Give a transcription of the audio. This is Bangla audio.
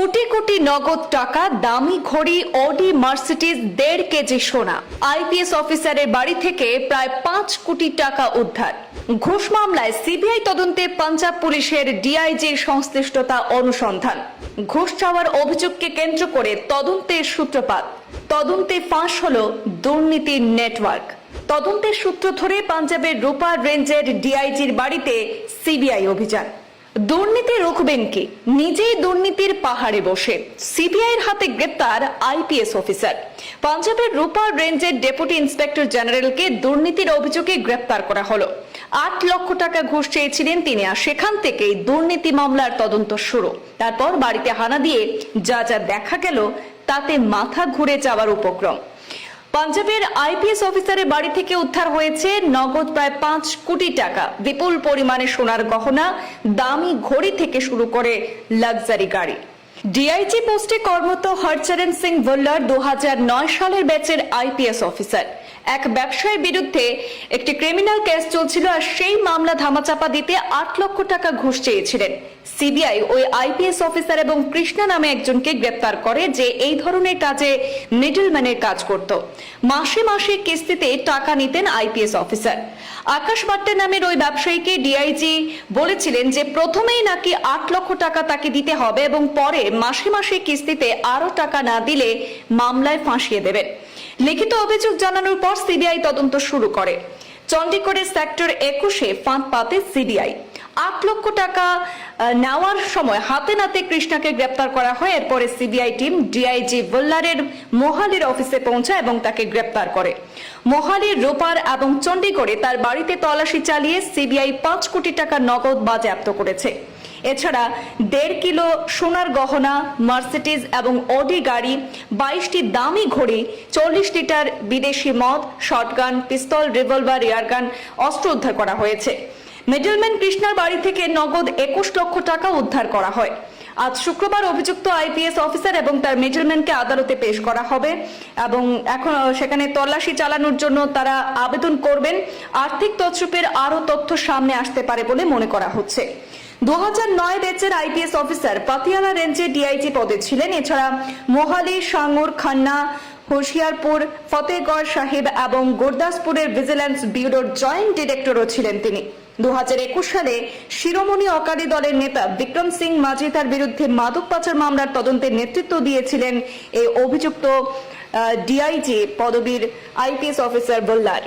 কোটি কোটি নগদ টাকা, দামি ঘড়ি, অডি, মার্সিডিজ, 1.5 কেজি সোনা। আইপিএস অফিসারের বাড়ি থেকে প্রায় 5 কোটি টাকা উদ্ধার। ঘুষ মামলায় সিবিআই তদন্তে পাঞ্জাব পুলিশের ডিআইজির সংশ্লিষ্টতা অনুসন্ধান। ঘুষ চাওয়ার অভিযোগকে কেন্দ্র করে তদন্তের সূত্রপাত। তদন্তে ফাঁস হলো দুর্নীতির নেটওয়ার্ক। তদন্তের সূত্র ধরে পাঞ্জাবের রূপা রেঞ্জের ডিআইজির বাড়িতে সিবিআই অভিযান। দুর্নীতি রুখবেন কি? নিজেই দুর্নীতির পাহাড়ে বসে সিবিআইয়ের হাতে গ্রেপ্তার আইপিএস অফিসার। পাঞ্জাবের রূপা রেঞ্জের ডেপুটি ইন্সপেক্টর জেনারেলকে দুর্নীতির অভিযোগে গ্রেপ্তার করা হলো। 8 লক্ষ টাকা ঘুষ চেয়েছিলেন তিনি, আর সেখান থেকেই দুর্নীতি মামলার তদন্ত শুরু। তারপর বাড়িতে হানা দিয়ে যা যা দেখা গেল তাতে মাথা ঘুরে যাওয়ার উপক্রম। পাঞ্জাবের আইপিএস অফিসারের বাড়ি থেকে উদ্ধার হয়েছে নগদ প্রায় 5 কোটি টাকা, বিপুল পরিমাণে সোনার গহনা, দামি ঘড়ি থেকে শুরু করে লাক্সারি গাড়ি। ডিআইজি পোস্টে কর্মরত হরচরণ সিং ভুল্লার 2009 সালের ব্যাচের আইপিএস অফিসার। এক ব্যবসায়ীর বিরুদ্ধে একটি ক্রিমিনাল কেস চলছিল, আর সেই মামলা ধামাচাপা দিতে 8 লক্ষ টাকা ঘুষ চেয়েছিলেন। সিবিআই ওই আইপিএস অফিসার এবং কৃষ্ণা নামে একজনকে গ্রেপ্তার করে, যে এই ধরনের কাজে মিডলম্যানের কাজ করত। মাসে মাসে কিস্তিতে টাকা নিতেন আইপিএস অফিসার। আকাশ বাট্টে নামের ওই ব্যবসায়ীকে ডিআইজি বলেছিলেন যে প্রথমেই নাকি 8 লক্ষ টাকা তাকে দিতে হবে এবং পরে মাসে মাসে কিস্তিতে আরো টাকা না দিলে মামলায় ফাঁসিয়ে দেবেন। লিখিত অভিযোগ জানানোর পর সিবিআই তদন্ত শুরু করে। চণ্ডীগড়ের সেক্টর 21-এ ফাঁদ পাতে সিবিআই। 8 লক্ষ টাকা নেওয়ার সময় হাতে নাতে কৃষ্ণাকে গ্রেপ্তার করা হয়। এরপরে সিবিআই টিম ডিআইজি ভুল্লারের মোহালির অফিসে পৌঁছায় এবং তাকে গ্রেপ্তার করে। মোহালির, রূপার এবং চণ্ডীগড়ে তার বাড়িতে তল্লাশি চালিয়ে সিবিআই 5 কোটি টাকা নগদ বাজেয়াপ্ত করেছে। এছাড়া 1.5 কিলো সোনার গহনা, মার্সিডিজ এবং অডি গাড়ি, 22টি দামি ঘড়ি, 40 লিটার বিদেশি মদ, শটগান, পিস্তল, রিভলভার, এয়ারগান, অস্ত্র উদ্ধার করা হয়েছে। মিডলম্যান কৃষ্ণার বাড়ি থেকে নগদ 21 লক্ষ টাকা উদ্ধার করা হয়। আজ শুক্রবার অভিযুক্ত আইপিএস অফিসার এবং তার মিডলম্যানকে আদালতে পেশ করা হবে এবং এখন সেখানে তল্লাশি চালানোর জন্য তারা আবেদন করবেন। আর্থিক তছরূপের আরো তথ্য সামনে আসতে পারে বলে মনে করা হচ্ছে। 2009 ব্যাচের আইপিএস অফিসার পাতিয়ালা রেঞ্জে ডিআইজি পদে ছিলেন। এছাড়া মোহালি, সাঙ্গুর, খান্না, হোশিয়ারপুর, ফতেহগড় সাহিব এবং গুরদাসপুরের ভিজিল্যান্স ব্যুরোর জয়েন্ট ডিরেক্টরও ছিলেন তিনি। 2021 সালে শিরোমণি অকালি দলের নেতা বিক্রম সিং মাঝি তার বিরুদ্ধে মাদক পাচার মামলার তদন্তে নেতৃত্ব দিয়েছিলেন এই অভিযুক্ত ডিআইজি পদবীর আইপিএস অফিসার ভুল্লার।